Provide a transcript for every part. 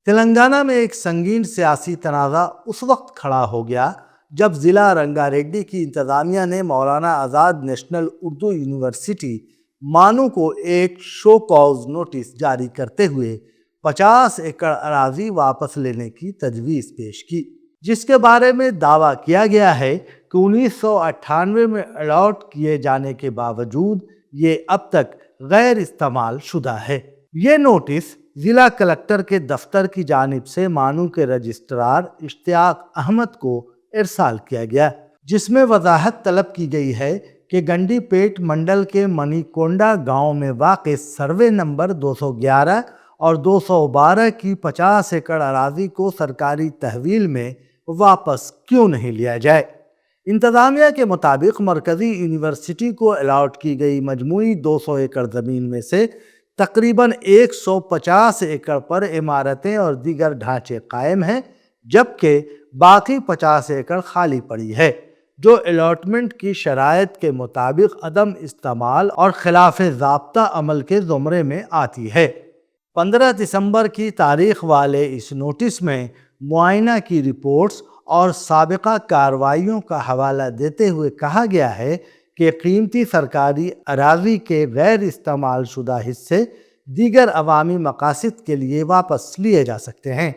تلنگانہ میں ایک سنگین سیاسی تنازع اس وقت کھڑا ہو گیا جب ضلع رنگا ریڈی کی انتظامیہ نے مولانا آزاد نیشنل اردو یونیورسٹی مانو کو ایک شو کاز نوٹس جاری کرتے ہوئے 50 ایکڑ اراضی واپس لینے کی تجویز پیش کی، جس کے بارے میں دعویٰ کیا گیا ہے کہ 1998 میں الاٹ کیے جانے کے باوجود یہ اب تک غیر استعمال شدہ ہے۔ یہ نوٹس ضلع کلکٹر کے دفتر کی جانب سے مانو کے رجسٹرار اشتیاق احمد کو ارسال کیا گیا، جس میں وضاحت طلب کی گئی ہے کہ گنڈی پیٹ منڈل کے منی کونڈا گاؤں میں واقع سروے نمبر 211 اور 212 کی 50 ایکڑ اراضی کو سرکاری تحویل میں واپس کیوں نہیں لیا جائے۔ انتظامیہ کے مطابق مرکزی یونیورسٹی کو الاٹ کی گئی مجموعی 200 ایکڑ زمین میں سے تقریباً 150 ایکڑ پر عمارتیں اور دیگر ڈھانچے قائم ہیں، جبکہ باقی 50 ایکڑ خالی پڑی ہے، جو الاٹمنٹ کی شرائط کے مطابق عدم استعمال اور خلاف ضابطہ عمل کے زمرے میں آتی ہے۔ 15 دسمبر کی تاریخ والے اس نوٹس میں معائنہ کی رپورٹس اور سابقہ کارروائیوں کا حوالہ دیتے ہوئے کہا گیا ہے کہ قیمتی سرکاری اراضی کے غیر استعمال شدہ حصے دیگر عوامی مقاصد کے لیے واپس لیے جا سکتے ہیں۔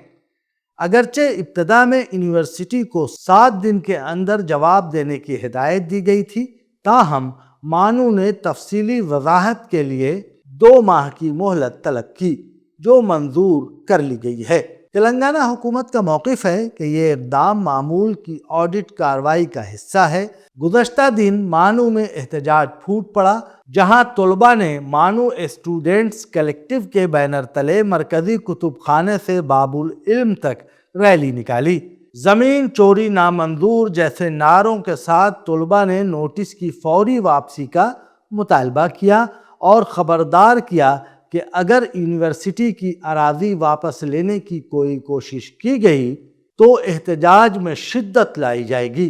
اگرچہ ابتدا میں یونیورسٹی کو 7 دن کے اندر جواب دینے کی ہدایت دی گئی تھی، تاہم مانو نے تفصیلی وضاحت کے لیے 2 ماہ کی مہلت طلب کی، جو منظور کر لی گئی ہے۔ تلنگانہ حکومت کا موقف ہے کہ یہ اقدام معمول کی آڈٹ کارروائی کا حصہ ہے۔ گزشتہ دن مانو میں احتجاج پھوٹ پڑا، جہاں طلباء نے مانو اسٹوڈنٹس کلیکٹیو کے بینر تلے مرکزی کتب خانے سے باب العلم تک ریلی نکالی۔ زمین چوری نامنظور جیسے نعروں کے ساتھ طلباء نے نوٹس کی فوری واپسی کا مطالبہ کیا اور خبردار کیا کہ اگر یونیورسٹی کی اراضی واپس لینے کی کوئی کوشش کی گئی تو احتجاج میں شدت لائی جائے گی۔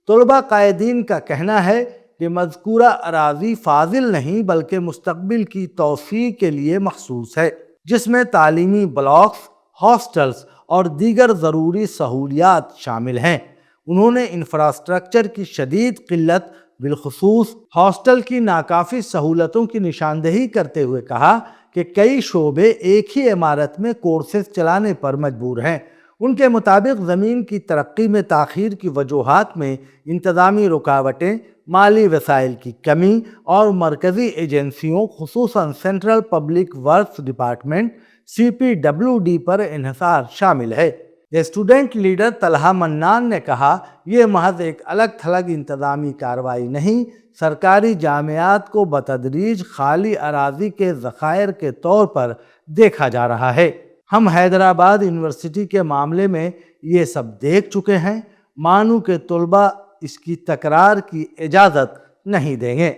طلباء قائدین کا کہنا ہے کہ مذکورہ اراضی فاضل نہیں بلکہ مستقبل کی توسیع کے لیے مخصوص ہے، جس میں تعلیمی بلاکس، ہاسٹلز اور دیگر ضروری سہولیات شامل ہیں۔ انہوں نے انفراسٹرکچر کی شدید قلت، بالخصوص ہاسٹل کی ناکافی سہولتوں کی نشاندہی کرتے ہوئے کہا کہ کئی شعبے ایک ہی عمارت میں کورسز چلانے پر مجبور ہیں۔ ان کے مطابق زمین کی ترقی میں تاخیر کی وجوہات میں انتظامی رکاوٹیں، مالی وسائل کی کمی اور مرکزی ایجنسیوں خصوصاً central public works department CPWD پر انحصار شامل ہے۔ اسٹوڈنٹ لیڈر طلحہ منان نے کہا، یہ محض ایک الگ تھلگ انتظامی کارروائی نہیں، سرکاری جامعات کو بتدریج خالی اراضی کے ذخائر کے طور پر دیکھا جا رہا ہے۔ ہم حیدرآباد یونیورسٹی کے معاملے میں یہ سب دیکھ چکے ہیں۔ مانو کے طلباء اس کی تکرار کی اجازت نہیں دیں گے۔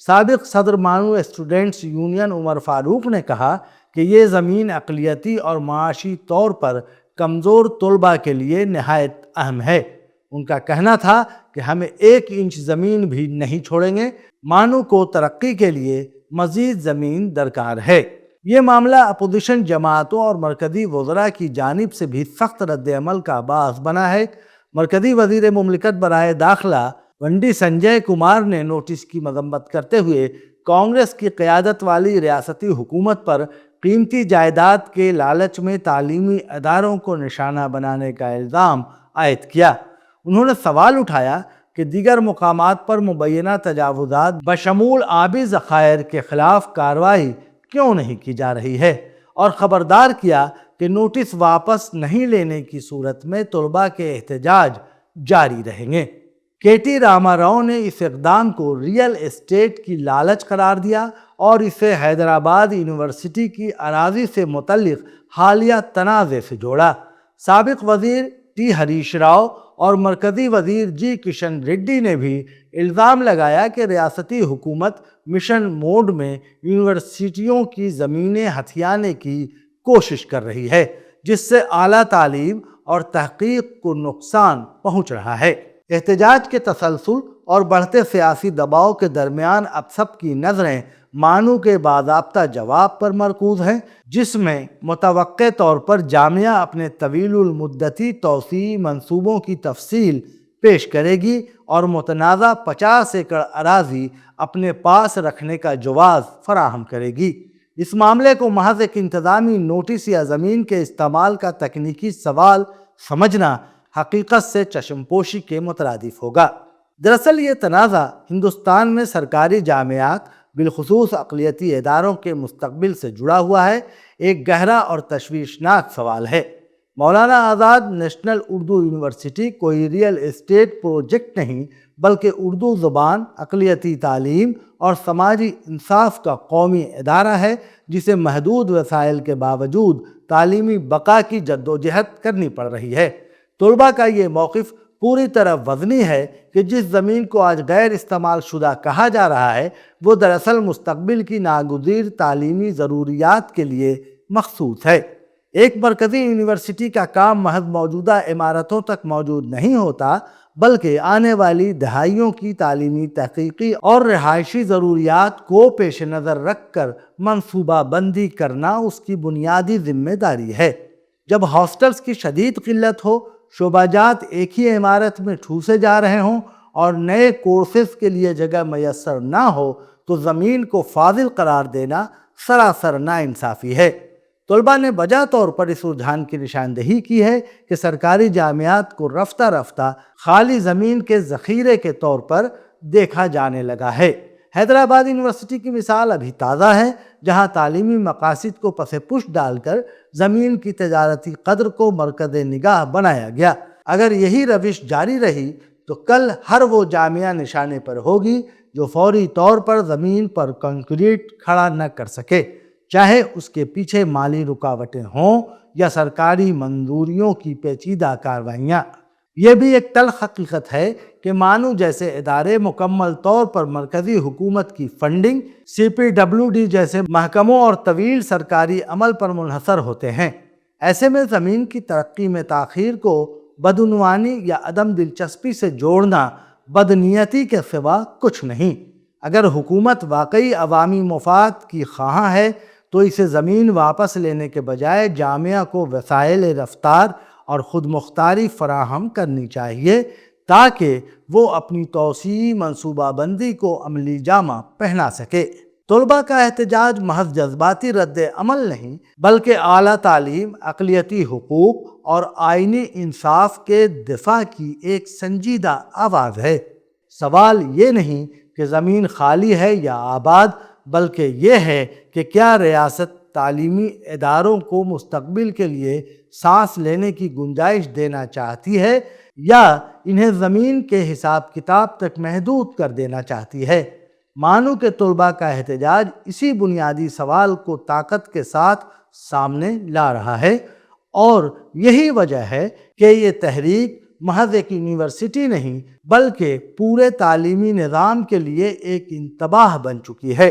سابق صدر مانو اسٹوڈنٹس یونین عمر فاروق نے کہا کہ یہ زمین اقلیتی اور معاشی طور پر کمزور طلباء کے لیے نہایت اہم ہے۔ ان کا کہنا تھا کہ ہم 1 انچ زمین بھی نہیں چھوڑیں گے۔ مانو کو ترقی کے لیے مزید زمین درکار ہے۔ یہ معاملہ اپوزیشن جماعتوں اور مرکزی وزراء کی جانب سے بھی سخت رد عمل کا باعث بنا ہے۔ مرکزی وزیر مملکت برائے داخلہ ونڈی سنجے کمار نے نوٹس کی مذمت کرتے ہوئے کانگریس کی قیادت والی ریاستی حکومت پر قیمتی جائیداد کے لالچ میں تعلیمی اداروں کو نشانہ بنانے کا الزام عائد کیا۔ انہوں نے سوال اٹھایا کہ دیگر مقامات پر مبینہ تجاوزات بشمول آبی ذخائر کے خلاف کارروائی کیوں نہیں کی جا رہی ہے، اور خبردار کیا کہ نوٹس واپس نہیں لینے کی صورت میں طلباء کے احتجاج جاری رہیں گے۔ KT راما راؤ نے اس اقدام کو ریئل اسٹیٹ کی لالچ قرار دیا اور اسے حیدرآباد یونیورسٹی کی اراضی سے متعلق حالیہ تنازع سے جوڑا۔ سابق وزیر T ہریش راؤ اور مرکزی وزیر G کشن ریڈی نے بھی الزام لگایا کہ ریاستی حکومت مشن موڈ میں یونیورسٹیوں کی زمینیں ہتھیانے کی کوشش کر رہی ہے، جس سے اعلیٰ تعلیم اور تحقیق کو نقصان پہنچ رہا ہے۔ احتجاج کے تسلسل اور بڑھتے سیاسی دباؤ کے درمیان اب سب کی نظریں مانو کے باضابطہ جواب پر مرکوز ہیں، جس میں متوقع طور پر جامعہ اپنے طویل المدتی توسیعی منصوبوں کی تفصیل پیش کرے گی اور متنازع 50 ایکڑ اراضی اپنے پاس رکھنے کا جواز فراہم کرے گی۔ اس معاملے کو محض ایک انتظامی نوٹس یا زمین کے استعمال کا تکنیکی سوال سمجھنا حقیقت سے چشم پوشی کے مترادف ہوگا۔ دراصل یہ تنازع ہندوستان میں سرکاری جامعات بالخصوص اقلیتی اداروں کے مستقبل سے جڑا ہوا ہے، ایک گہرا اور تشویشناک سوال ہے۔ مولانا آزاد نیشنل اردو یونیورسٹی کوئی ریئل اسٹیٹ پروجیکٹ نہیں، بلکہ اردو زبان، اقلیتی تعلیم اور سماجی انصاف کا قومی ادارہ ہے، جسے محدود وسائل کے باوجود تعلیمی بقا کی جدوجہد کرنی پڑ رہی ہے۔ طلباء کا یہ موقف پوری طرح وزنی ہے کہ جس زمین کو آج غیر استعمال شدہ کہا جا رہا ہے، وہ دراصل مستقبل کی ناگزیر تعلیمی ضروریات کے لیے مخصوص ہے۔ ایک مرکزی یونیورسٹی کا کام محض موجودہ عمارتوں تک موجود نہیں ہوتا، بلکہ آنے والی دہائیوں کی تعلیمی، تحقیقی اور رہائشی ضروریات کو پیش نظر رکھ کر منصوبہ بندی کرنا اس کی بنیادی ذمہ داری ہے۔ جب ہاسٹلز کی شدید قلت ہو، شعبہ جات ایک ہی عمارت میں ٹھوسے جا رہے ہوں اور نئے کورسز کے لیے جگہ میسر نہ ہو، تو زمین کو فاضل قرار دینا سراسر ناانصافی ہے۔ طلباء نے بجا طور پر اس رجحان کی نشاندہی کی ہے کہ سرکاری جامعات کو رفتہ رفتہ خالی زمین کے ذخیرے کے طور پر دیکھا جانے لگا ہے۔ حیدرآباد یونیورسٹی کی مثال ابھی تازہ ہے، جہاں تعلیمی مقاصد کو پس پش ڈال کر زمین کی تجارتی قدر کو مرکز نگاہ بنایا گیا۔ اگر یہی روش جاری رہی تو کل ہر وہ جامعہ نشانے پر ہوگی جو فوری طور پر زمین پر کنکریٹ کھڑا نہ کر سکے، چاہے اس کے پیچھے مالی رکاوٹیں ہوں یا سرکاری منظوریوں کی پیچیدہ کاروائیاں۔ یہ بھی ایک تلخ حقیقت ہے کہ مانو جیسے ادارے مکمل طور پر مرکزی حکومت کی فنڈنگ، CPWD جیسے محکموں اور طویل سرکاری عمل پر منحصر ہوتے ہیں۔ ایسے میں زمین کی ترقی میں تاخیر کو بدعنوانی یا عدم دلچسپی سے جوڑنا بدنیتی کے سوا کچھ نہیں۔ اگر حکومت واقعی عوامی مفاد کی خواہاں ہے تو اسے زمین واپس لینے کے بجائے جامعہ کو وسائل رفتار اور خود مختاری فراہم کرنی چاہیے، تاکہ وہ اپنی توسیعی منصوبہ بندی کو عملی جامہ پہنا سکے۔ طلباء کا احتجاج محض جذباتی رد عمل نہیں، بلکہ اعلیٰ تعلیم، اقلیتی حقوق اور آئینی انصاف کے دفاع کی ایک سنجیدہ آواز ہے۔ سوال یہ نہیں کہ زمین خالی ہے یا آباد، بلکہ یہ ہے کہ کیا ریاست تعلیمی اداروں کو مستقبل کے لیے سانس لینے کی گنجائش دینا چاہتی ہے یا انہیں زمین کے حساب کتاب تک محدود کر دینا چاہتی ہے۔ مانو کے طلباء کا احتجاج اسی بنیادی سوال کو طاقت کے ساتھ سامنے لا رہا ہے، اور یہی وجہ ہے کہ یہ تحریک محض ایک یونیورسٹی نہیں، بلکہ پورے تعلیمی نظام کے لیے ایک انتباہ بن چکی ہے۔